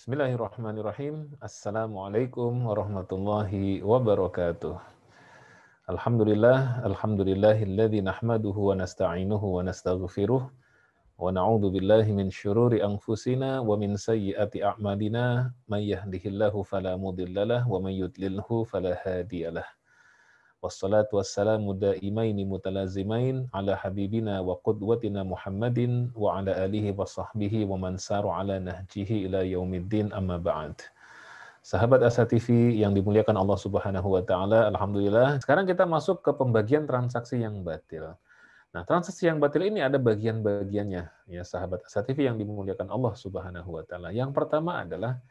Bismillahirrahmanirrahim. Assalamualaikum warahmatullahi wabarakatuh. Alhamdulillahilladzi nahmaduhu wa nasta'inuhu wa nastaghfiruh wa na'udzu billahi min syururi anfusina wa min sayyiati a'malina may yahdihillahu fala mudhillalah wa may yudlilhu fala hadiyalah. Wassalatu wassalamu daimaini mutalazimain ala habibina wa qudwatina Muhammadin wa ala alihi wa sahbihi wa man saru ala nahjihi ila yaumiddin amma ba'd. Sahabat Asa TV yang dimuliakan Allah Subhanahu wa taala, alhamdulillah. Sekarang kita masuk ke pembagian transaksi yang batil. Nah, transaksi yang batil ini ada bagian-bagiannya ya sahabat Asa TV yang dimuliakan Allah Subhanahu wa taala. Yang pertama adalah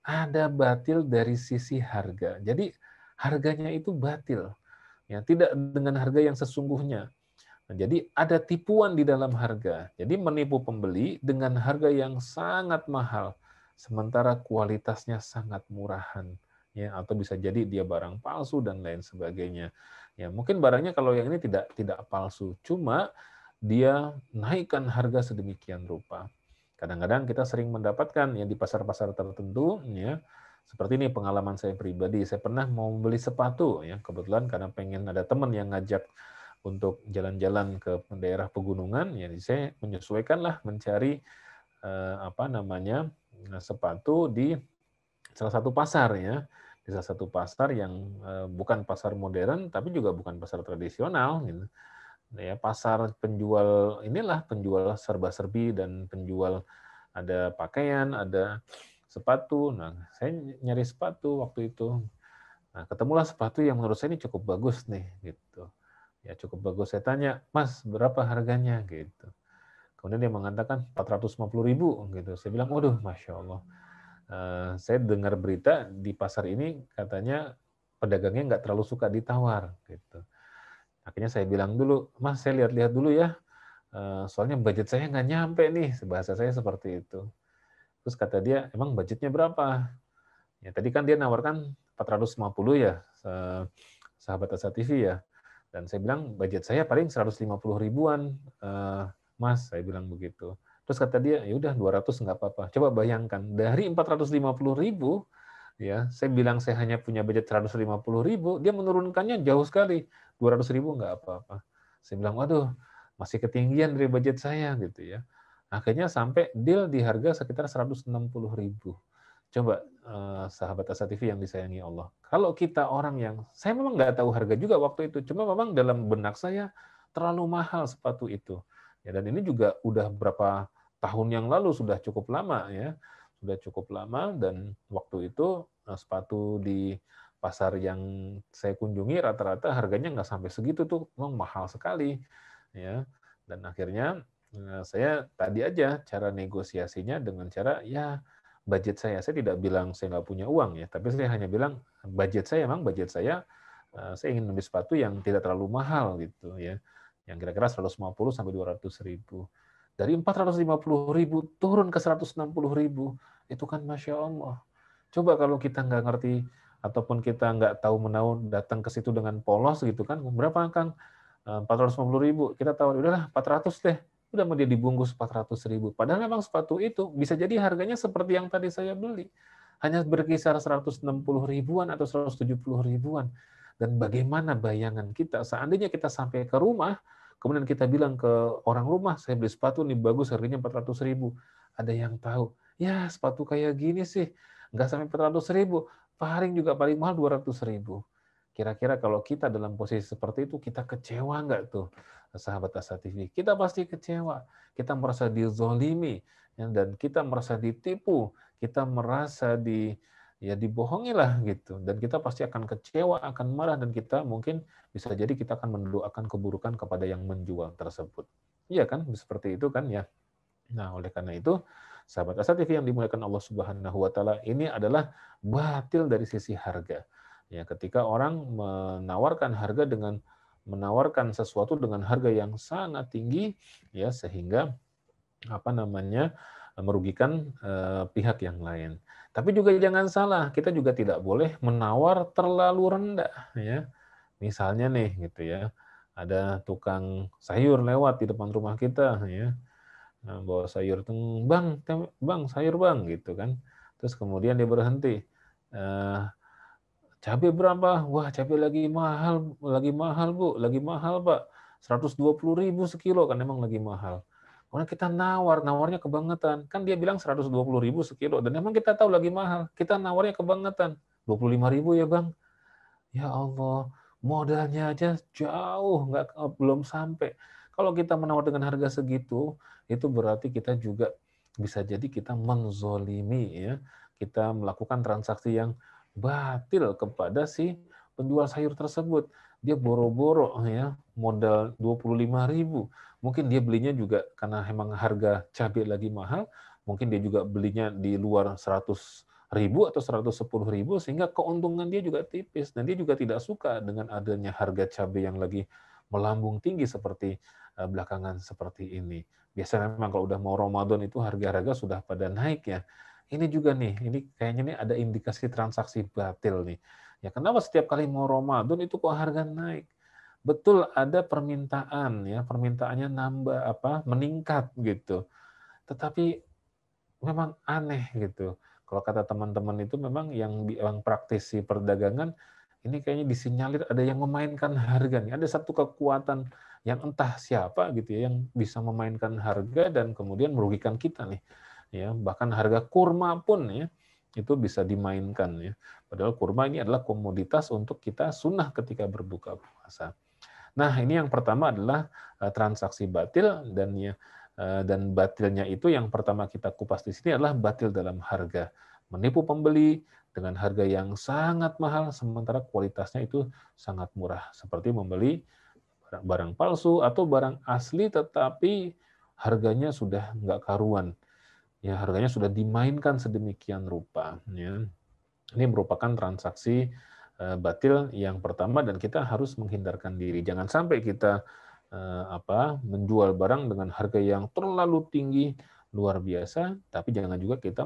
ada batil dari sisi harga. Jadi harganya itu batil. Ya, tidak dengan harga yang sesungguhnya. Nah, jadi ada tipuan di dalam harga. Jadi menipu pembeli dengan harga yang sangat mahal, sementara kualitasnya sangat murahan. Ya, atau bisa jadi dia barang palsu dan lain sebagainya. Ya, mungkin barangnya kalau yang ini tidak palsu, cuma dia naikkan harga sedemikian rupa. Kadang-kadang kita sering mendapatkan ya di pasar-pasar tertentu, ya. Seperti ini pengalaman saya pribadi, saya pernah mau beli sepatu, ya kebetulan karena pengen ada teman yang ngajak untuk jalan-jalan ke daerah pegunungan, ya saya menyesuaikanlah mencari sepatu di salah satu pasar ya, di salah satu pasar yang bukan pasar modern tapi juga bukan pasar tradisional, gitu. Ya pasar penjual penjual serba-serbi dan penjual ada pakaian, ada sepatu. Nah, saya nyari sepatu waktu itu. Nah, ketemulah sepatu yang menurut saya ini cukup bagus nih, gitu. Ya cukup bagus. Saya tanya, Mas, berapa harganya? Gitu. Kemudian dia mengatakan 450.000, gitu. Saya bilang, waduh, Masya Allah. Saya dengar berita di pasar ini katanya pedagangnya nggak terlalu suka ditawar, gitu. Akhirnya saya bilang dulu, Mas, saya lihat-lihat dulu ya. Soalnya budget saya nggak nyampe nih, bahasa saya seperti itu. Terus kata dia, emang budgetnya berapa? Ya, tadi kan dia nawarkan 450 ya, sahabat Asa TV ya. Dan saya bilang, budget saya paling 150 ribuan, Mas, saya bilang begitu. Terus kata dia, ya udah 200 nggak apa-apa. Coba bayangkan, dari 450 ribu, ya, saya bilang saya hanya punya budget 150 ribu, dia menurunkannya jauh sekali, 200 ribu nggak apa-apa. Saya bilang, waduh, masih ketinggian dari budget saya, gitu ya. Akhirnya sampai deal di harga sekitar 160 ribu. Coba sahabat Asa TV yang disayangi Allah. Kalau kita orang yang, saya memang nggak tahu harga juga waktu itu, cuma memang dalam benak saya terlalu mahal sepatu itu. Ya, dan ini juga udah berapa tahun yang lalu, sudah cukup lama ya, sudah cukup lama. Dan waktu itu sepatu di pasar yang saya kunjungi rata-rata harganya nggak sampai segitu tuh, memang mahal sekali ya. Dan akhirnya saya tadi aja cara negosiasinya dengan cara ya budget saya tidak bilang saya nggak punya uang ya, tapi saya hanya bilang budget saya ingin membeli sepatu yang tidak terlalu mahal gitu ya, yang kira-kira 150 sampai 200 ribu. Dari 450 ribu turun ke 160 ribu, itu kan Masya Allah. Coba kalau kita nggak ngerti ataupun kita nggak tahu menahu datang ke situ dengan polos gitu kan, berapa Kang? 450 ribu, kita tahu udahlah 400 deh, udah mau dia dibungkus 400 ribu. Padahal memang sepatu itu bisa jadi harganya seperti yang tadi saya beli. Hanya berkisar 160 ribuan atau 170 ribuan. Dan bagaimana bayangan kita seandainya kita sampai ke rumah, kemudian kita bilang ke orang rumah, saya beli sepatu nih bagus, harganya 400 ribu. Ada yang tahu, ya sepatu kayak gini sih, nggak sampai 400 ribu, paling mahal 200 ribu. Kira-kira kalau kita dalam posisi seperti itu, kita kecewa nggak tuh, sahabat Asa TV? Kita pasti kecewa. Kita merasa dizolimi, ya, dan kita merasa ditipu, kita merasa dibohongi lah gitu. Dan kita pasti akan kecewa, akan marah, dan kita mungkin bisa jadi kita akan mendoakan keburukan kepada yang menjual tersebut. Iya kan? Seperti itu kan ya. Nah, oleh karena itu, sahabat Asa TV yang dimuliakan Allah Subhanahu wa taala, ini adalah batil dari sisi harga. Ya, ketika orang menawarkan sesuatu dengan harga yang sangat tinggi, ya sehingga merugikan pihak yang lain. Tapi juga jangan salah, kita juga tidak boleh menawar terlalu rendah, ya. Misalnya nih, gitu ya, ada tukang sayur lewat di depan rumah kita, ya. Nah, bawa sayur, "Bang, bang, sayur bang," gitu kan. Terus kemudian dia berhenti, eh, "Cabai berapa?" "Wah, cabai lagi mahal Bu, lagi mahal Pak, 120.000 sekilo," kan emang lagi mahal. Kemudian kita nawarnya kebangetan. Kan dia bilang 120.000 sekilo, dan emang kita tahu lagi mahal. Kita nawarnya kebangetan. 25.000 ya Bang. Ya Allah, modalnya aja jauh, belum sampai. Kalau kita menawar dengan harga segitu, itu berarti kita juga bisa jadi kita menzolimi, ya. Kita melakukan transaksi yang batil kepada si penjual sayur tersebut. Dia boro-boro, ya, modal 25.000. Mungkin dia belinya juga karena emang harga cabai lagi mahal, mungkin dia juga belinya di luar 100.000 atau 110.000, sehingga keuntungan dia juga tipis, dan dia juga tidak suka dengan adanya harga cabai yang lagi melambung tinggi seperti belakangan seperti ini. Biasanya memang kalau udah mau Ramadan itu harga-harga sudah pada naik, ya. Ini juga nih, ini kayaknya nih ada indikasi transaksi batil nih. Ya, kenapa setiap kali mau Ramadan itu kok harga naik? Betul ada permintaan, ya, permintaannya meningkat gitu. Tetapi memang aneh gitu. Kalau kata teman-teman itu memang yang praktisi perdagangan, ini kayaknya disinyalir ada yang memainkan harga nih. Ada satu kekuatan yang entah siapa gitu ya, yang bisa memainkan harga dan kemudian merugikan kita nih. Ya, bahkan harga kurma pun ya itu bisa dimainkan ya. Padahal kurma ini adalah komoditas untuk kita sunnah ketika berbuka puasa. Nah, ini yang pertama adalah transaksi batil, dan batilnya itu yang pertama kita kupas di sini adalah batil dalam harga. Menipu pembeli dengan harga yang sangat mahal sementara kualitasnya itu sangat murah. Seperti membeli barang palsu atau barang asli tetapi harganya sudah nggak karuan. Ya, harganya sudah dimainkan sedemikian rupa. Ya. Ini merupakan transaksi batil yang pertama, dan kita harus menghindarkan diri. Jangan sampai kita menjual barang dengan harga yang terlalu tinggi luar biasa, tapi jangan juga kita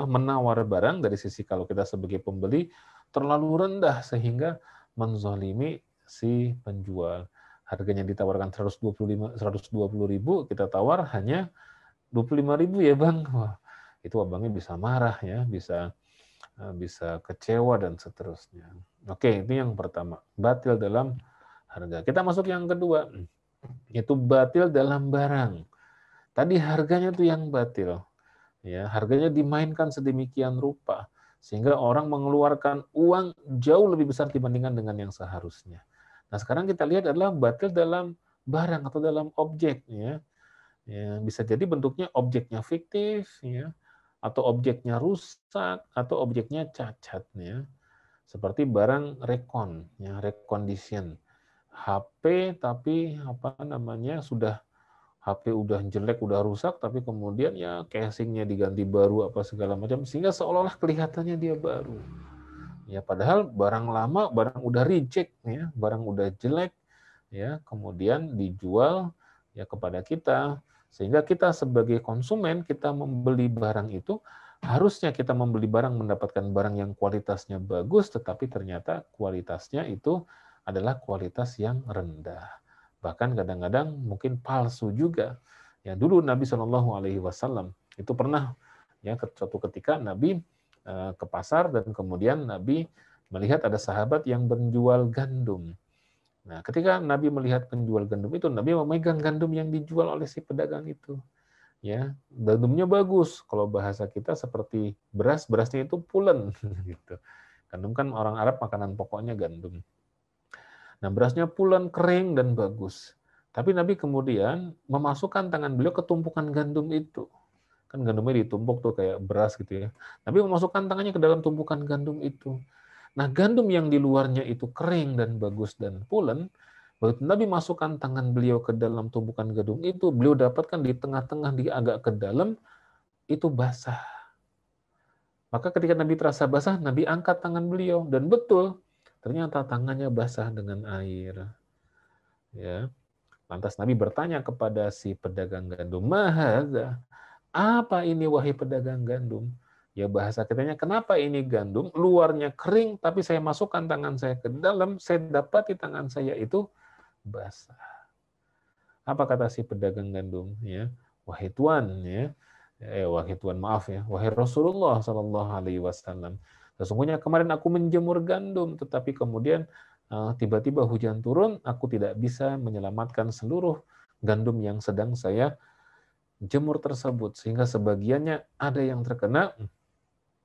menawar barang dari sisi kalau kita sebagai pembeli terlalu rendah sehingga menzalimi si penjual. Harganya ditawarkan 120.000, kita tawar hanya 25.000 ya Bang. Wah, itu abangnya bisa marah ya, bisa kecewa dan seterusnya. Oke, itu yang pertama, batil dalam harga. Kita masuk yang kedua, yaitu batil dalam barang. Tadi harganya tuh yang batil, ya, harganya dimainkan sedemikian rupa sehingga orang mengeluarkan uang jauh lebih besar dibandingkan dengan yang seharusnya. Nah, sekarang kita lihat adalah batil dalam barang atau dalam objek, ya. Ya, bisa jadi bentuknya objeknya fiktif, ya, atau objeknya rusak, atau objeknya cacat, ya. Seperti barang recon, ya, recondition. HP tapi sudah HP udah jelek, udah rusak, tapi kemudian ya casingnya diganti baru apa segala macam, sehingga seolah-olah kelihatannya dia baru. Ya, padahal barang lama, barang udah reject, ya, barang udah jelek, ya, kemudian dijual ya kepada kita, sehingga kita sebagai konsumen kita membeli barang itu harusnya kita membeli barang mendapatkan barang yang kualitasnya bagus, tetapi ternyata kualitasnya itu adalah kualitas yang rendah, bahkan kadang-kadang mungkin palsu juga. Ya, dulu Nabi Shallallahu Alaihi Wasallam itu pernah, ya, suatu ketika Nabi ke pasar dan kemudian Nabi melihat ada sahabat yang menjual gandum. Nah, ketika Nabi melihat penjual gandum itu, Nabi memegang gandum yang dijual oleh si pedagang itu. Ya, gandumnya bagus. Kalau bahasa kita seperti beras, berasnya itu pulen gitu. Gandum kan orang Arab makanan pokoknya gandum. Nah, berasnya pulen, kering dan bagus. Tapi Nabi kemudian memasukkan tangan beliau ke tumpukan gandum itu. Kan gandumnya ditumpuk tuh kayak beras gitu ya. Nabi memasukkan tangannya ke dalam tumpukan gandum itu. Nah, gandum yang di luarnya itu kering dan bagus dan pulen, begitu Nabi masukkan tangan beliau ke dalam tumpukan gandum itu, beliau dapatkan di tengah-tengah, di agak ke dalam, itu basah. Maka ketika Nabi terasa basah, Nabi angkat tangan beliau, dan betul, ternyata tangannya basah dengan air. Ya. Lantas Nabi bertanya kepada si pedagang gandum, "Mahadza?" Apa ini wahai pedagang gandum? Ya bahasa kitanya, kenapa ini gandum luarnya kering tapi saya masukkan tangan saya ke dalam, saya dapati tangan saya itu basah. Apa kata si pedagang gandum? Ya, wahai Tuan, ya, wahai Tuan maaf ya, wahai Rasulullah Shallallahu Alaihi Wasallam. Sesungguhnya kemarin aku menjemur gandum, tetapi kemudian tiba-tiba hujan turun, aku tidak bisa menyelamatkan seluruh gandum yang sedang saya jemur tersebut, sehingga sebagiannya ada yang terkena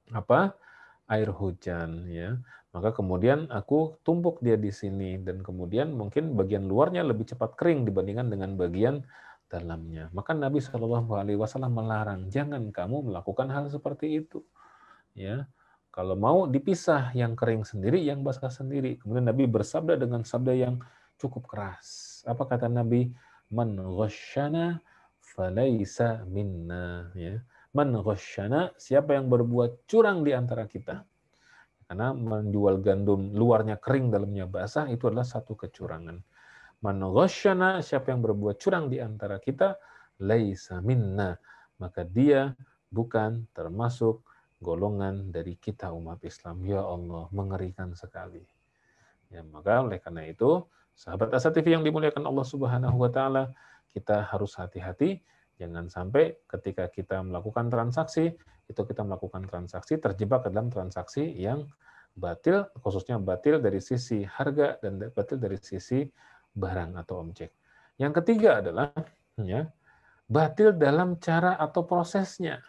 apa air hujan, ya. Maka kemudian aku tumpuk dia di sini dan kemudian mungkin bagian luarnya lebih cepat kering dibandingkan dengan bagian dalamnya. Maka Nabi Shallallahu Alaihi Wasallam melarang, jangan kamu melakukan hal seperti itu, ya. Kalau mau dipisah, yang kering sendiri, yang basah sendiri. Kemudian Nabi bersabda dengan sabda yang cukup keras. Apa kata Nabi? Man ghasyana falaisa minna, ya. Man ghasyana, siapa yang berbuat curang di antara kita. Karena menjual gandum luarnya kering, dalamnya basah, itu adalah satu kecurangan. Man ghasyana, siapa yang berbuat curang di antara kita, laisa minna, maka dia bukan termasuk golongan dari kita umat Islam. Ya Allah, mengerikan sekali. Ya, maka oleh karena itu, sahabat Asa TV yang dimuliakan Allah Subhanahu wa taala, kita harus hati-hati jangan sampai ketika kita melakukan transaksi, itu kita melakukan transaksi terjebak ke dalam transaksi yang batil, khususnya batil dari sisi harga dan batil dari sisi barang atau objek. Yang ketiga adalah ya, batil dalam cara atau prosesnya.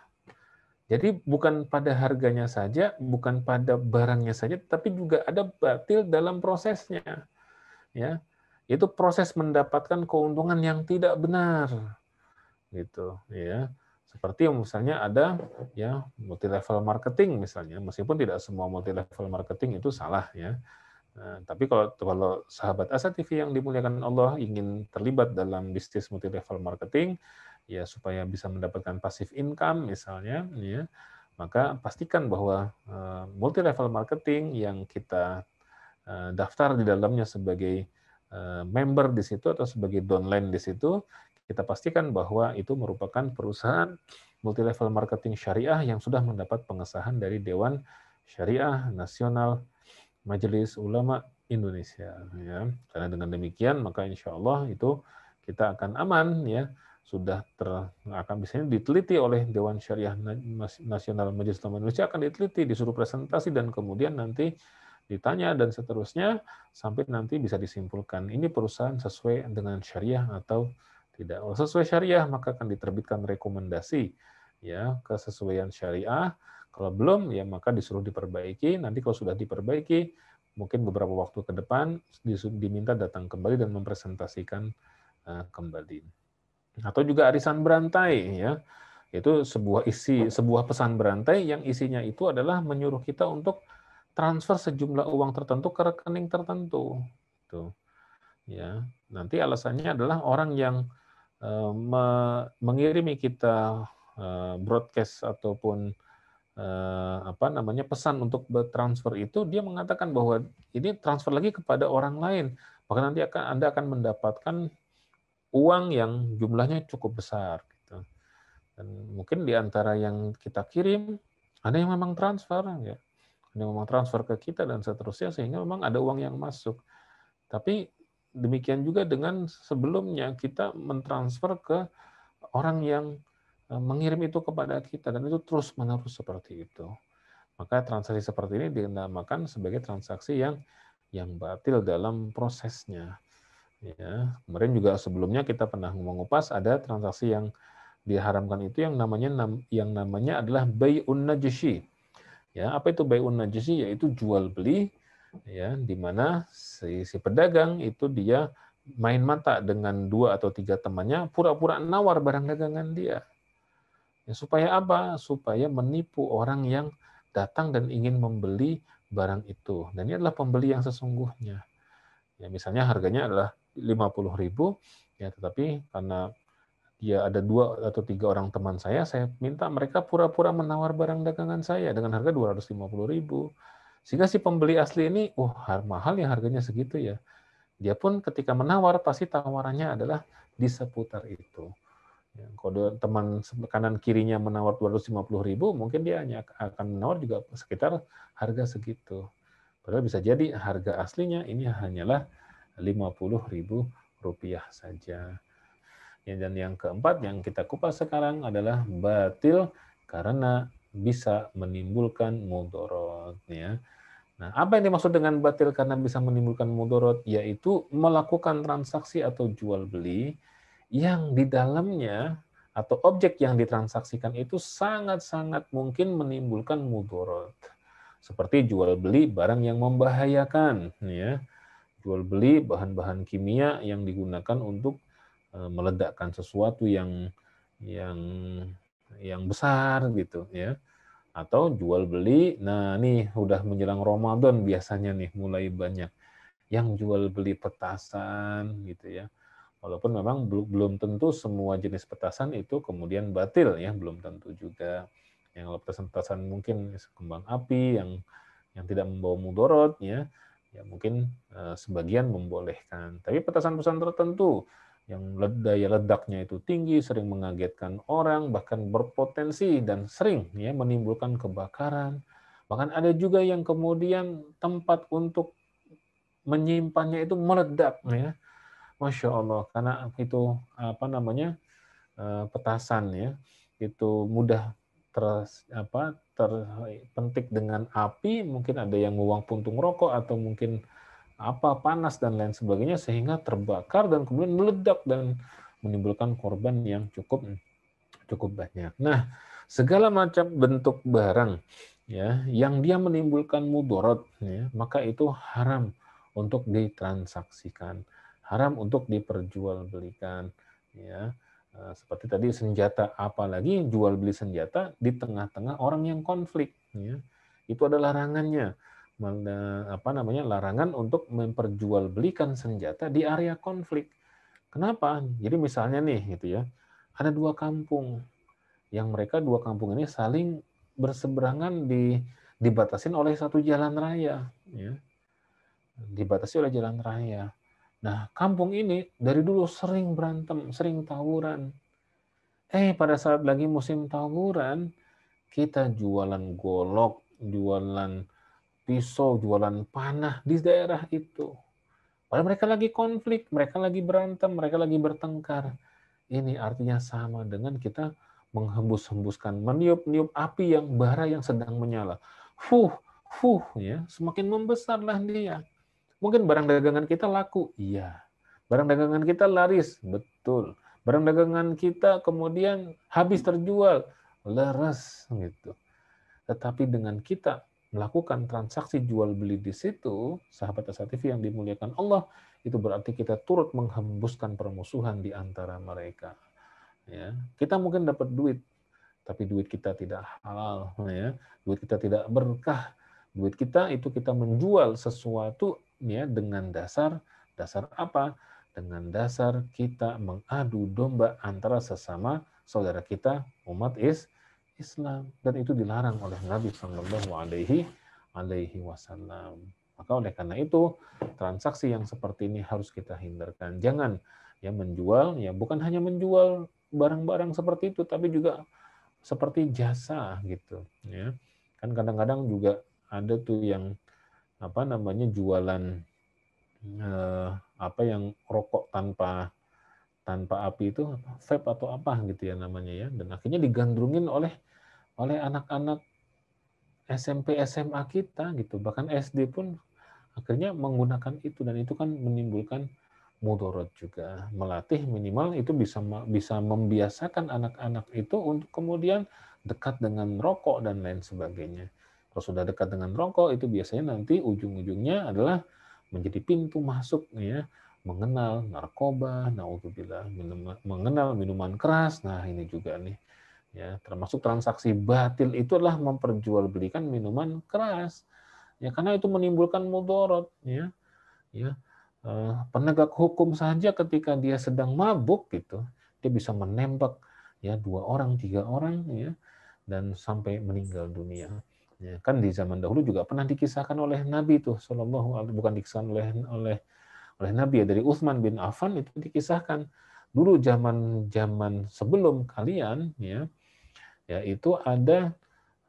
Jadi bukan pada harganya saja, bukan pada barangnya saja, tapi juga ada batil dalam prosesnya. Ya, itu proses mendapatkan keuntungan yang tidak benar, gitu. Ya, seperti misalnya ada ya multi level marketing misalnya, meskipun tidak semua multi level marketing itu salah ya. Nah, tapi kalau sahabat Asa TV yang dimuliakan Allah ingin terlibat dalam bisnis multi level marketing, ya supaya bisa mendapatkan passive income misalnya, ya, maka pastikan bahwa multi level marketing yang kita daftar di dalamnya sebagai member di situ atau sebagai downline di situ, kita pastikan bahwa itu merupakan perusahaan multi level marketing syariah yang sudah mendapat pengesahan dari Dewan Syariah Nasional Majelis Ulama Indonesia, ya. Karena dengan demikian maka insya Allah itu kita akan aman, ya, sudah akan misalnya diteliti oleh Dewan Syariah Nasional Majelis Ulama Indonesia, akan diteliti, disuruh presentasi dan kemudian nanti ditanya dan seterusnya sampai nanti bisa disimpulkan ini perusahaan sesuai dengan syariah atau tidak. Kalau sesuai syariah maka akan diterbitkan rekomendasi, ya, kesesuaian syariah. Kalau belum, ya maka disuruh diperbaiki. Nanti kalau sudah diperbaiki, mungkin beberapa waktu ke depan diminta datang kembali dan mempresentasikan kembali. Atau juga arisan berantai, ya. Itu sebuah pesan berantai yang isinya itu adalah menyuruh kita untuk transfer sejumlah uang tertentu ke rekening tertentu. Tuh. Ya. Nanti alasannya adalah orang yang mengirimi kita broadcast ataupun pesan untuk bertransfer itu, dia mengatakan bahwa ini transfer lagi kepada orang lain, maka nanti Anda akan mendapatkan uang yang jumlahnya cukup besar, gitu. Dan mungkin di antara yang kita kirim ada yang memang transfer, ya, ada yang memang transfer ke kita dan seterusnya, sehingga memang ada uang yang masuk. Tapi demikian juga dengan sebelumnya kita mentransfer ke orang yang mengirim itu kepada kita, dan itu terus-menerus seperti itu. Maka transaksi seperti ini dinamakan sebagai transaksi yang batil dalam prosesnya. Ya, kemarin juga sebelumnya kita pernah mengupas ada transaksi yang diharamkan itu yang namanya adalah bai'un najshi. Ya, apa itu bai'un najshi? Yaitu jual beli, ya, di mana si pedagang itu dia main mata dengan 2 atau 3 temannya, pura-pura nawar barang dagangan dia. Ya, supaya apa? Supaya menipu orang yang datang dan ingin membeli barang itu. Dan ini adalah pembeli yang sesungguhnya. Ya, misalnya harganya adalah 50.000, ya, tetapi karena dia ada 2 atau 3 orang teman saya minta mereka pura-pura menawar barang dagangan saya dengan harga 250.000. Sehingga si pembeli asli ini, mahal ya harganya segitu ya. dia pun ketika menawar pasti tawarannya adalah di seputar itu. Ya, kalau teman kanan kirinya menawar 250.000, mungkin dia hanya akan menawar juga sekitar harga segitu. Padahal bisa jadi harga aslinya ini hanyalah Rp50.000 saja. Ya, dan yang keempat yang kita kupas sekarang adalah batil karena bisa menimbulkan mudorot. Ya. Nah, apa yang dimaksud dengan batil karena bisa menimbulkan mudorot? Yaitu melakukan transaksi atau jual beli yang di dalamnya atau objek yang ditransaksikan itu sangat-sangat mungkin menimbulkan mudorot. Seperti jual beli barang yang membahayakan, ya. Jual beli bahan-bahan kimia yang digunakan untuk meledakkan sesuatu yang yang besar gitu, ya. Atau jual beli, nah nih udah menjelang Ramadan biasanya nih mulai banyak yang jual beli petasan gitu ya. Walaupun memang belum tentu semua jenis petasan itu kemudian batil ya, belum tentu juga. Yang petasan-petasan mungkin kembang api yang tidak membawa mudorot ya, ya mungkin sebagian membolehkan. Tapi petasan-petasan tertentu yang daya ledaknya itu tinggi, sering mengagetkan orang, bahkan berpotensi dan sering ya menimbulkan kebakaran. Bahkan ada juga yang kemudian tempat untuk menyimpannya itu meledak ya. Masya Allah, karena itu apa namanya petasan ya, itu mudah terpentik dengan api, mungkin ada yang membuang puntung rokok atau mungkin panas dan lain sebagainya sehingga terbakar dan kemudian meledak dan menimbulkan korban yang cukup cukup banyak. Nah, segala macam bentuk barang ya yang dia menimbulkan mudorot ya, maka itu haram untuk ditransaksikan, haram untuk diperjualbelikan ya. Seperti tadi senjata, apalagi jual beli senjata di tengah-tengah orang yang konflik ya. Itu adalah larangannya. Larangan untuk memperjualbelikan senjata di area konflik. Kenapa? Jadi misalnya nih gitu ya, ada dua kampung yang mereka dua kampung ini saling berseberangan dibatasin oleh satu jalan raya ya. Dibatasi oleh jalan raya. Nah, kampung ini dari dulu sering berantem, sering tawuran. Pada saat lagi musim tawuran, kita jualan golok, jualan pisau, jualan panah di daerah itu. Padahal mereka lagi konflik, mereka lagi berantem, mereka lagi bertengkar. Ini artinya sama dengan kita menghembus-hembuskan, meniup-niup api yang bara yang sedang menyala. Ya, semakin membesarlah dia. Mungkin barang dagangan kita laku, iya. Barang dagangan kita laris, betul. Barang dagangan kita kemudian habis terjual, leres gitu. Tetapi dengan kita melakukan transaksi jual beli di situ, sahabat Asa TV yang dimuliakan Allah, itu berarti kita turut menghembuskan permusuhan di antara mereka. Ya, kita mungkin dapat duit, tapi duit kita tidak halal, ya. Duit kita tidak berkah. Duit kita itu kita menjual sesuatu ya dengan dasar apa? Dengan dasar kita mengadu domba antara sesama saudara kita umat Islam, dan itu dilarang oleh Nabi Shallallahu Alaihi Wasallam. Maka oleh karena itu transaksi yang seperti ini harus kita hindarkan. Jangan ya menjual, ya bukan hanya menjual barang-barang seperti itu, tapi juga seperti jasa gitu. Ya, kan kadang-kadang juga ada tuh yang jualan yang rokok tanpa api itu vape atau apa gitu ya namanya ya, dan akhirnya digandrungin oleh anak-anak SMP SMA kita gitu, bahkan SD pun akhirnya menggunakan itu, dan itu kan menimbulkan mudorot juga. Melatih minimal itu bisa membiasakan anak-anak itu untuk kemudian dekat dengan rokok dan lain sebagainya. Kalau sudah dekat dengan rokok itu biasanya nanti ujung-ujungnya adalah menjadi pintu masuk ya, mengenal narkoba, naudzubillah, mengenal minuman keras. Nah, ini juga nih ya, termasuk transaksi batil itu adalah memperjualbelikan minuman keras. Ya, karena itu menimbulkan mudorot ya. Ya, penegak hukum saja ketika dia sedang mabuk gitu, dia bisa menembak ya 2 orang, 3 orang ya, dan sampai meninggal dunia. Ya, kan di zaman dahulu juga pernah dikisahkan oleh Nabi tuh bukan dikisahkan oleh oleh Nabi dari Utsman bin Affan itu dikisahkan dulu zaman sebelum kalian ya itu ada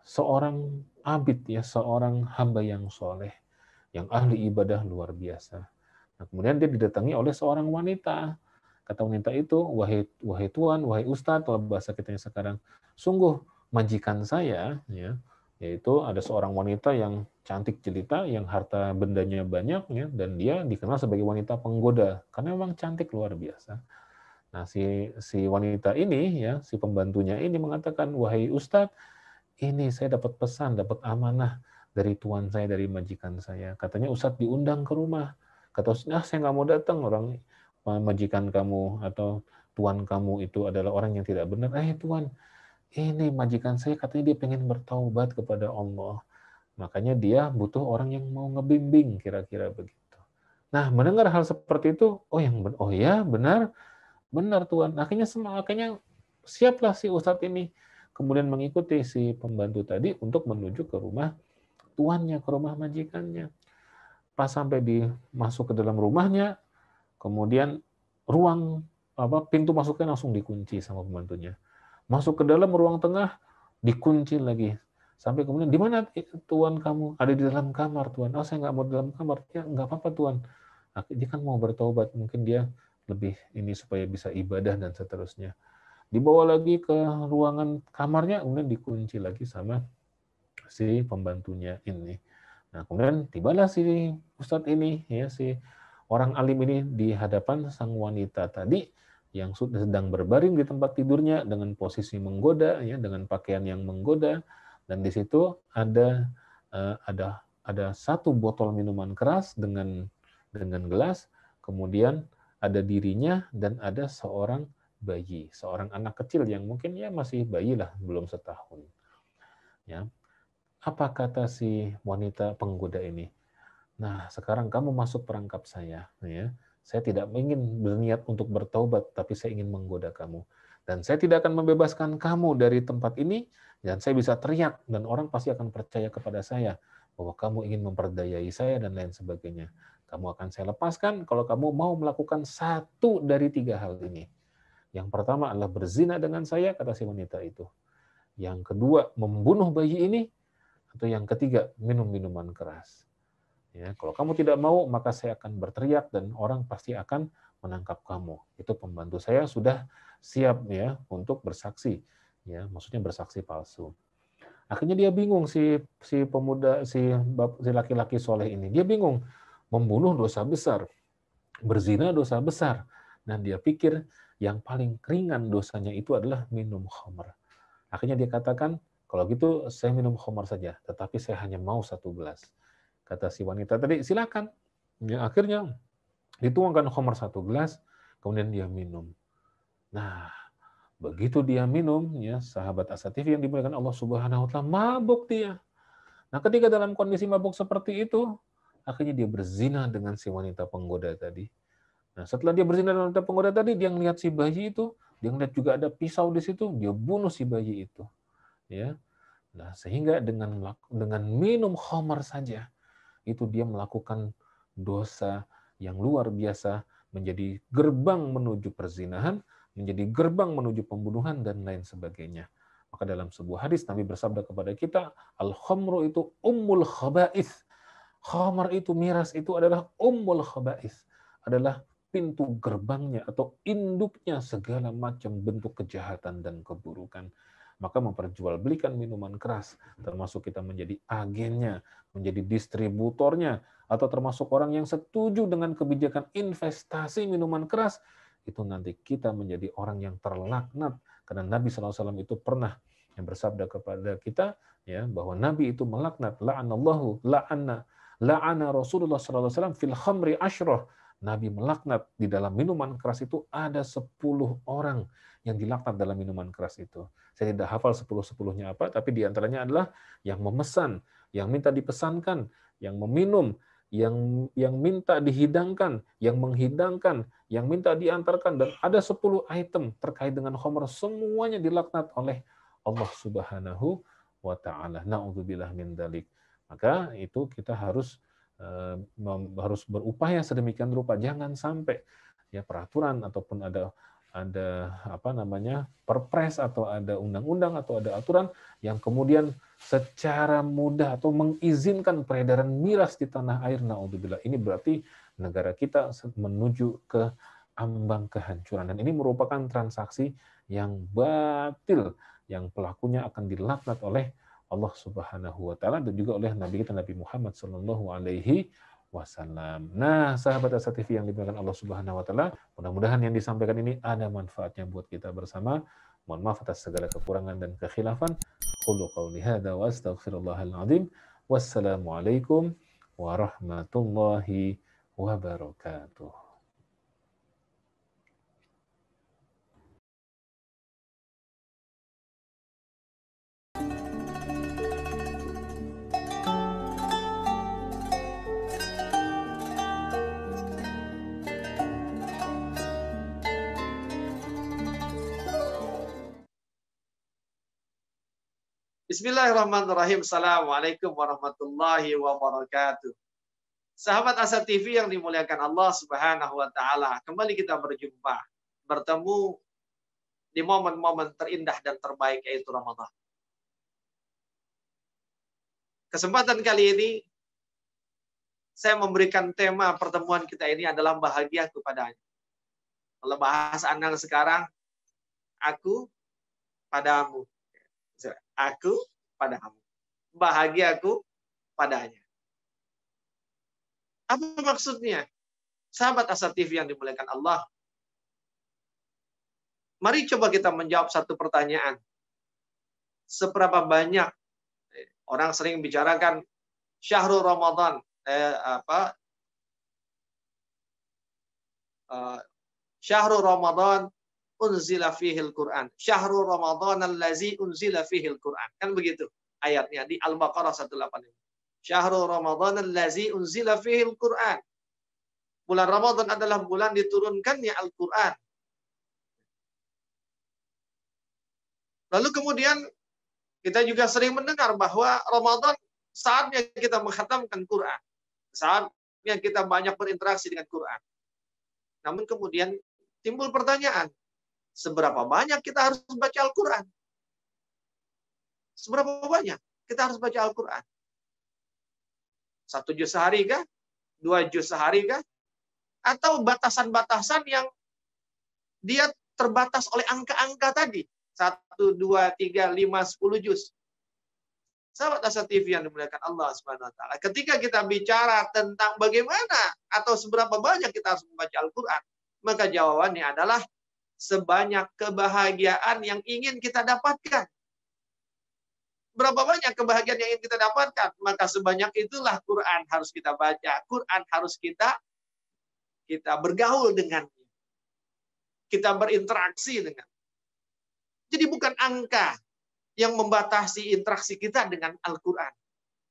seorang abid ya, seorang hamba yang soleh, yang ahli ibadah luar biasa. Nah, kemudian dia didatangi oleh seorang wanita. Kata wanita itu, wahai tuan, wahai ustadz, kalau bahasa kita sekarang, sungguh majikan saya, ya, yaitu ada seorang wanita yang cantik jelita, yang harta bendanya banyak, ya, dan dia dikenal sebagai wanita penggoda, karena memang cantik luar biasa. Nah, si wanita ini, ya, si pembantunya ini mengatakan, wahai ustadz, ini saya dapat pesan, dapat amanah dari tuan saya, dari majikan saya. Katanya ustadz diundang ke rumah. Kata ustadz, saya nggak mau datang, orang majikan kamu atau tuan kamu itu adalah orang yang tidak benar. Tuan, ini majikan saya katanya dia pengen bertaubat kepada Allah. Makanya dia butuh orang yang mau ngebimbing, kira-kira begitu. Nah, mendengar hal seperti itu, oh ya benar, benar tuan. Akhirnya siaplah si ustadz ini kemudian mengikuti si pembantu tadi untuk menuju ke rumah tuannya, ke rumah majikannya. Pas sampai masuk ke dalam rumahnya, kemudian pintu masuknya langsung dikunci sama pembantunya. Masuk ke dalam ruang tengah, dikunci lagi. Sampai kemudian, di mana tuan kamu? Ada di dalam kamar, tuan. Oh, saya nggak mau di dalam kamar. Ya, nggak apa-apa, tuan. Dia kan mau bertobat. Mungkin dia lebih ini supaya bisa ibadah dan seterusnya. Dibawa lagi ke ruangan kamarnya, kemudian dikunci lagi sama si pembantunya ini. Nah, kemudian tibalah si ustadz ini, ya, si orang alim ini di hadapan sang wanita tadi yang sedang berbaring di tempat tidurnya dengan posisi menggoda, ya, dengan pakaian yang menggoda, dan di situ ada satu botol minuman keras dengan gelas, kemudian ada dirinya dan ada seorang bayi, seorang anak kecil yang mungkin ya masih bayi lah, belum setahun. Ya, apa kata si wanita penggoda ini? Nah, sekarang kamu masuk perangkap saya, ya. Saya tidak ingin berniat untuk bertaubat, tapi saya ingin menggoda kamu. Dan saya tidak akan membebaskan kamu dari tempat ini, dan saya bisa teriak, dan orang pasti akan percaya kepada saya, bahwa kamu ingin memperdayai saya, dan lain sebagainya. Kamu akan saya lepaskan kalau kamu mau melakukan satu dari 3 hal ini. Yang pertama adalah berzina dengan saya, kata si wanita itu. Yang kedua, membunuh bayi ini, atau yang ketiga, minum minuman keras. Ya, kalau kamu tidak mau, maka saya akan berteriak dan orang pasti akan menangkap kamu. Itu pembantu saya sudah siap ya untuk bersaksi, ya, maksudnya bersaksi palsu. Akhirnya dia bingung si laki-laki soleh ini. Dia bingung, membunuh dosa besar, berzina dosa besar, dan dia pikir yang paling ringan dosanya itu adalah minum khamr. Akhirnya dia katakan, kalau gitu saya minum khamr saja, tetapi saya hanya mau 1 gelas. Kata si wanita tadi, silakan. Ya, akhirnya dituangkan khamr 1 gelas, kemudian dia minum. Nah, begitu dia minum, ya, sahabat As-Satifi yang dimuliakan Allah Subhanahu wa taala, mabuk dia. Nah, ketika dalam kondisi mabuk seperti itu, akhirnya dia berzina dengan si wanita penggoda tadi. Nah, setelah dia berzina dengan wanita penggoda tadi, dia ngelihat si bayi itu, dia ngelihat juga ada pisau di situ, dia bunuh si bayi itu. Ya. Nah, sehingga dengan minum khamr saja, itu dia melakukan dosa yang luar biasa, menjadi gerbang menuju perzinahan, menjadi gerbang menuju pembunuhan, dan lain sebagainya. Maka dalam sebuah hadis Nabi bersabda kepada kita, al-khamru itu ummul khaba'ith. Khamar itu, miras itu adalah ummul khaba'ith, adalah pintu gerbangnya atau induknya segala macam bentuk kejahatan dan keburukan. Maka memperjualbelikan minuman keras, termasuk kita menjadi agennya, menjadi distributornya, atau termasuk orang yang setuju dengan kebijakan investasi minuman keras, itu nanti kita menjadi orang yang terlaknat. Karena Nabi SAW itu pernah yang bersabda kepada kita, ya, bahwa Nabi itu melaknat, la'ana Rasulullah SAW fil khamri asyrah. Nabi melaknat di dalam minuman keras itu ada 10 orang yang dilaknat dalam minuman keras itu. Saya tidak hafal 10-10-nya apa, tapi diantaranya adalah yang memesan, yang minta dipesankan, yang meminum, yang minta dihidangkan, yang menghidangkan, yang minta diantarkan, dan ada 10 item terkait dengan khamr, semuanya dilaknat oleh Allah Subhanahu wa taala. Na'udzubillah min dzalik. Maka itu kita harus harus berupaya sedemikian rupa, jangan sampai ya peraturan ataupun ada apa namanya perpres atau ada undang-undang atau ada aturan yang kemudian secara mudah atau mengizinkan peredaran miras di tanah air. Naudzubillah, ini berarti negara kita menuju ke ambang kehancuran, dan ini merupakan transaksi yang batil yang pelakunya akan dilaknat oleh Allah Subhanahu wa taala dan juga oleh Nabi kita Nabi Muhammad sallallahu alaihi wasallam. Nah, sahabat Asa TV yang dimuliakan Allah Subhanahu wa taala, mudah-mudahan yang disampaikan ini ada manfaatnya buat kita bersama. Mohon maaf atas segala kekurangan dan kekhilafan. Qulu qauli hadza wa astaghfirullahal azim. Wassalamualaikum warahmatullahi wabarakatuh. Bismillahirrahmanirrahim. Assalamualaikum warahmatullahi wabarakatuh. Sahabat Asa TV yang dimuliakan Allah Subhanahu wa taala, kembali kita berjumpa, bertemu di momen-momen terindah dan terbaik, yaitu Ramadan. Kesempatan kali ini saya memberikan tema pertemuan kita ini adalah bahagia kepadanya. Kalau bahasa Anda sekarang, aku padamu. Aku padamu. Bahagiaku padanya. Apa maksudnya? Sahabat Asa TV yang dimuliakan Allah. Mari coba kita menjawab satu pertanyaan. Seberapa banyak orang sering bicarakan Syahrul Ramadan, Syahrul Ramadan unzila fihil Quran. Syahrul Ramadan allazi unzila fihil Quran. Kan begitu ayatnya di Al-Baqarah 185. Syahrul Ramadan allazi unzila fihil Quran. Bulan Ramadan adalah bulan diturunkannya Al-Quran. Lalu kemudian kita juga sering mendengar bahwa Ramadan saatnya kita mengkhatamkan Quran. Saatnya kita banyak berinteraksi dengan Quran. Namun kemudian timbul pertanyaan, seberapa banyak kita harus baca Al-Quran? Seberapa banyak kita harus baca Al-Quran? 1 juz sehari kah? 2 juz sehari kah? Atau batasan-batasan yang dia terbatas oleh angka-angka tadi? 1, 2, 3, 5, 10 juz. Sahabat Asa TV yang dimuliakan Allah Subhanahu wa taala, ketika kita bicara tentang bagaimana atau seberapa banyak kita harus membaca Al-Quran, maka jawabannya adalah sebanyak kebahagiaan yang ingin kita dapatkan. Berapa banyak kebahagiaan yang ingin kita dapatkan, maka sebanyak itulah Quran harus kita baca. Quran harus kita bergaul dengannya. Kita berinteraksi dengan. Jadi bukan angka yang membatasi interaksi kita dengan Al-Quran,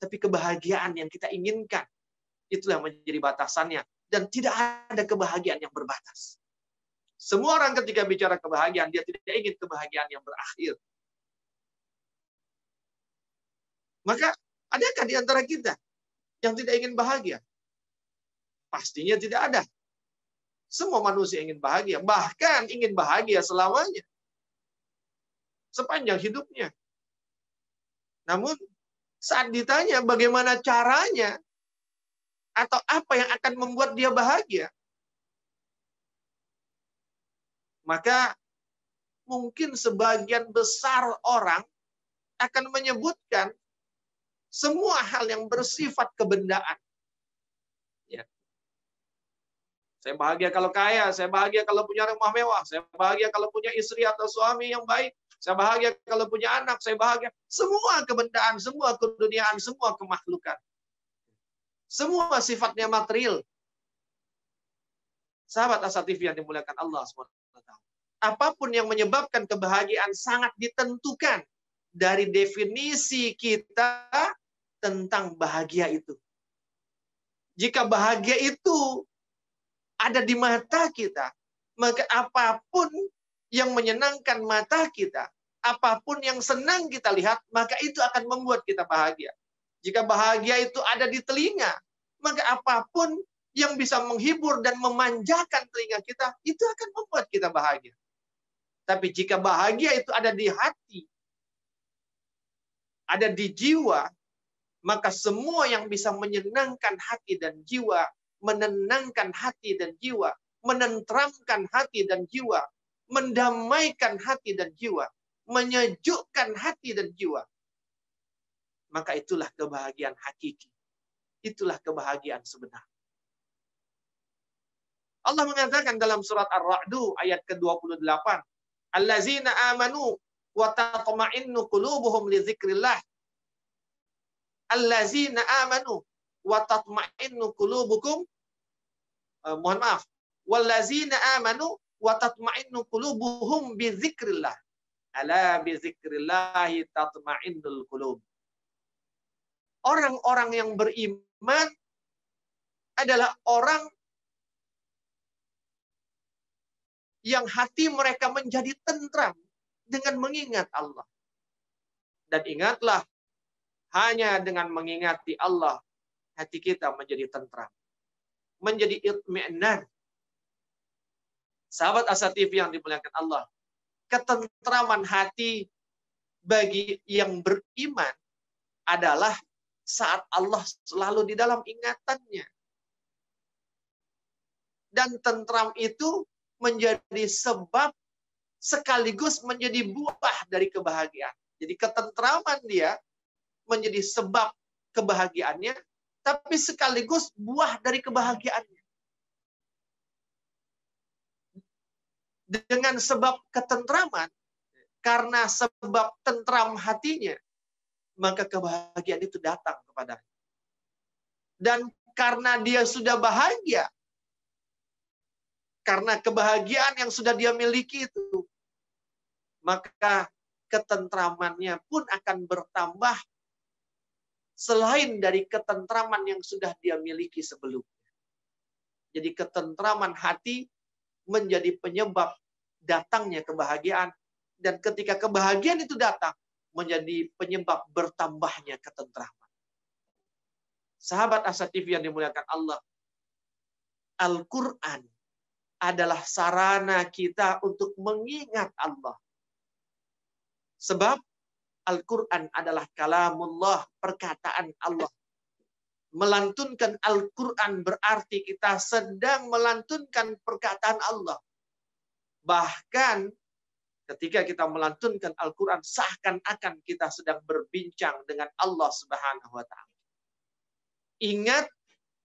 tapi kebahagiaan yang kita inginkan. Itulah yang menjadi batasannya. Dan tidak ada kebahagiaan yang berbatas. Semua orang ketika bicara kebahagiaan, dia tidak ingin kebahagiaan yang berakhir. Maka, adakah di antara kita yang tidak ingin bahagia? Pastinya tidak ada. Semua manusia ingin bahagia. Bahkan ingin bahagia selamanya. Sepanjang hidupnya. Namun, saat ditanya bagaimana caranya, atau apa yang akan membuat dia bahagia, maka mungkin sebagian besar orang akan menyebutkan semua hal yang bersifat kebendaan. Ya. Saya bahagia kalau kaya, saya bahagia kalau punya rumah mewah, saya bahagia kalau punya istri atau suami yang baik, saya bahagia kalau punya anak, saya bahagia. Semua kebendaan, semua keduniaan, semua kemakhlukan. Semua sifatnya material. Sahabat Asa TV yang dimuliakan Allah SWT. Apapun yang menyebabkan kebahagiaan sangat ditentukan dari definisi kita tentang bahagia itu. Jika bahagia itu ada di mata kita, maka apapun yang menyenangkan mata kita, apapun yang senang kita lihat, maka itu akan membuat kita bahagia. Jika bahagia itu ada di telinga, maka apapun yang bisa menghibur dan memanjakan telinga kita, itu akan membuat kita bahagia. Tapi jika bahagia itu ada di hati, ada di jiwa, maka semua yang bisa menyenangkan hati dan jiwa, menenangkan hati dan jiwa, menenteramkan hati dan jiwa, mendamaikan hati dan jiwa, menyejukkan hati dan jiwa, maka itulah kebahagiaan hakiki. Itulah kebahagiaan sebenar. Allah mengatakan dalam surat Ar-Ra'du ayat ke-28, Allazina amanu wa tatma'innu qulubuhum li dzikrillah. Allazina amanu wa tatma'innu qulubukum mohon maaf. Wallazina amanu wa tatma'innu qulubuhum bi dzikrillah. Ala bi dzikrillah tatma'innul qulub. Orang-orang yang beriman adalah orang yang hati mereka menjadi tentram dengan mengingat Allah. Dan ingatlah, hanya dengan mengingati Allah, hati kita menjadi tentram. Menjadi itmi'nan. Sahabat Asa TV yang dimuliakan Allah, ketentraman hati bagi yang beriman adalah saat Allah selalu di dalam ingatannya. Dan tentram itu menjadi sebab sekaligus menjadi buah dari kebahagiaan. Jadi ketentraman dia menjadi sebab kebahagiaannya, tapi sekaligus buah dari kebahagiaannya. Dengan sebab ketentraman, karena sebab tentram hatinya, maka kebahagiaan itu datang kepadanya. Dan karena dia sudah bahagia, karena kebahagiaan yang sudah dia miliki itu, maka ketentramannya pun akan bertambah selain dari ketentraman yang sudah dia miliki sebelumnya. Jadi ketentraman hati menjadi penyebab datangnya kebahagiaan, dan ketika kebahagiaan itu datang, menjadi penyebab bertambahnya ketentraman. Sahabat Asa TV yang dimuliakan Allah, Al-Quran adalah sarana kita untuk mengingat Allah. Sebab Al-Quran adalah kalamullah, perkataan Allah. Melantunkan Al-Quran berarti kita sedang melantunkan perkataan Allah. Bahkan ketika kita melantunkan Al-Quran, seakan-akan kita sedang berbincang dengan Allah Subhanahu wa Ta'ala. Ingat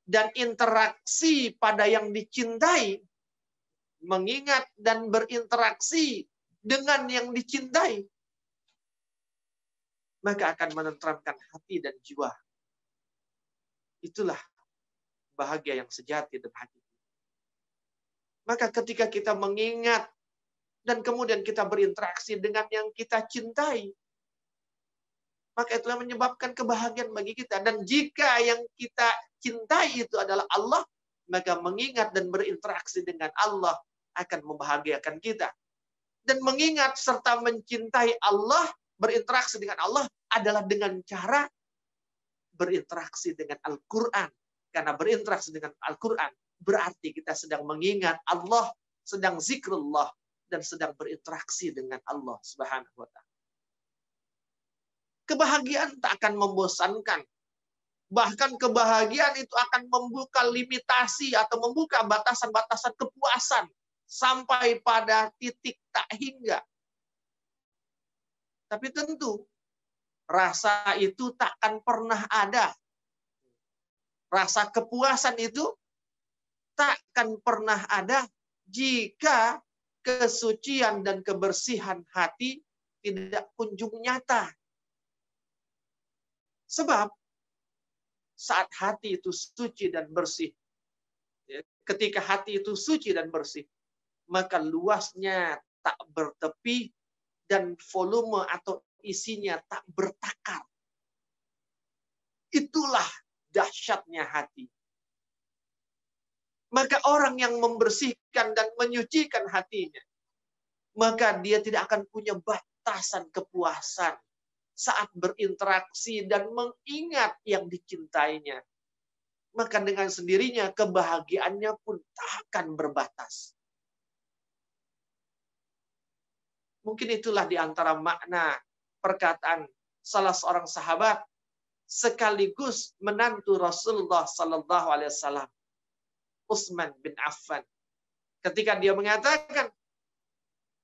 dan interaksi pada yang dicintai, mengingat dan berinteraksi dengan yang dicintai, maka akan menenteramkan hati dan jiwa. Itulah bahagia yang sejati dan hakiki. Maka ketika kita mengingat dan kemudian kita berinteraksi dengan yang kita cintai, maka itulah menyebabkan kebahagiaan bagi kita. Dan jika yang kita cintai itu adalah Allah, maka mengingat dan berinteraksi dengan Allah akan membahagiakan kita. Dan mengingat serta mencintai Allah, berinteraksi dengan Allah adalah dengan cara berinteraksi dengan Al-Quran. Karena berinteraksi dengan Al-Quran berarti kita sedang mengingat Allah, sedang zikrullah, dan sedang berinteraksi dengan Allah Subhanahu wa Ta'ala. Kebahagiaan tak akan membosankan. Bahkan kebahagiaan itu akan membuka limitasi atau membuka batasan-batasan kepuasan sampai pada titik tak hingga. Tapi tentu rasa itu tak akan pernah ada. Rasa kepuasan itu tak akan pernah ada jika kesucian dan kebersihan hati tidak kunjung nyata. Sebab saat hati itu suci dan bersih, ketika hati itu suci dan bersih, maka luasnya tak bertepi dan volume atau isinya tak bertakar. Itulah dahsyatnya hati. Maka orang yang membersihkan dan menyucikan hatinya, maka dia tidak akan punya batasan kepuasan saat berinteraksi dan mengingat yang dicintainya. maka dengan sendirinya kebahagiaannya pun tak akan berbatas. Mungkin itulah di antara makna perkataan salah seorang sahabat sekaligus menantu Rasulullah sallallahu alaihi wasallam, Utsman bin Affan, ketika dia mengatakan,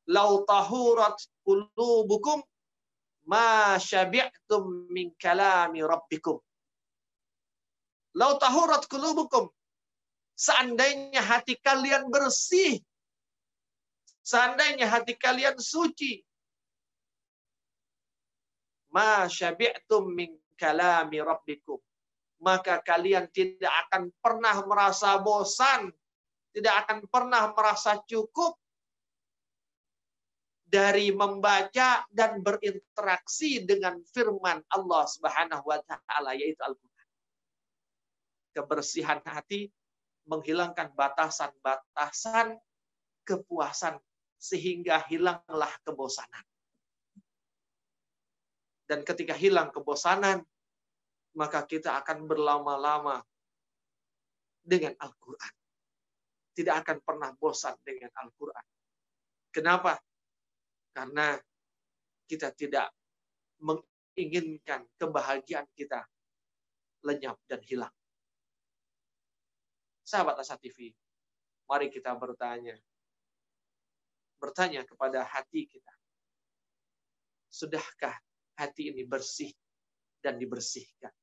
"Lau tahurat qulubukum ma syabi'tum min kalami rabbikum." Lau tahurat qulubukum, seandainya hati kalian bersih, seandainya hati kalian suci, ma syabi'tum min kalami rabbikum, maka kalian tidak akan pernah merasa bosan, tidak akan pernah merasa cukup dari membaca dan berinteraksi dengan firman Allah Subhanahu wa taala, yaitu Al-Qur'an. Kebersihan hati menghilangkan batasan-batasan kepuasan sehingga hilanglah kebosanan. Dan ketika hilang kebosanan, maka kita akan berlama-lama dengan Al-Quran. Tidak akan pernah bosan dengan Al-Quran. Kenapa? Karena kita tidak menginginkan kebahagiaan kita lenyap dan hilang. Sahabat Asa TV, mari kita bertanya. Bertanya kepada hati kita. Sudahkah hati ini bersih dan dibersihkan?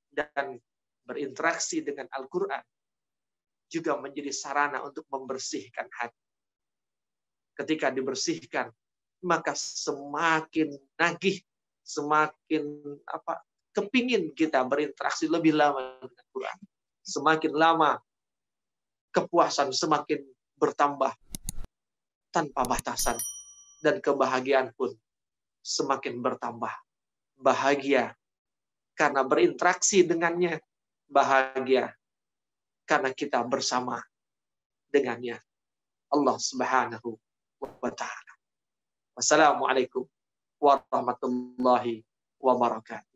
Dan berinteraksi dengan Al-Quran juga menjadi sarana untuk membersihkan hati. Ketika dibersihkan, maka semakin nagih, semakin kepingin kita berinteraksi lebih lama dengan Al-Quran. Semakin lama kepuasan semakin bertambah tanpa batasan, dan kebahagiaan pun semakin bertambah. Bahagia karena berinteraksi dengannya, bahagia karena kita bersama dengannya. Allah Subhanahu wa ta'ala. Wassalamualaikum warahmatullahi wabarakatuh.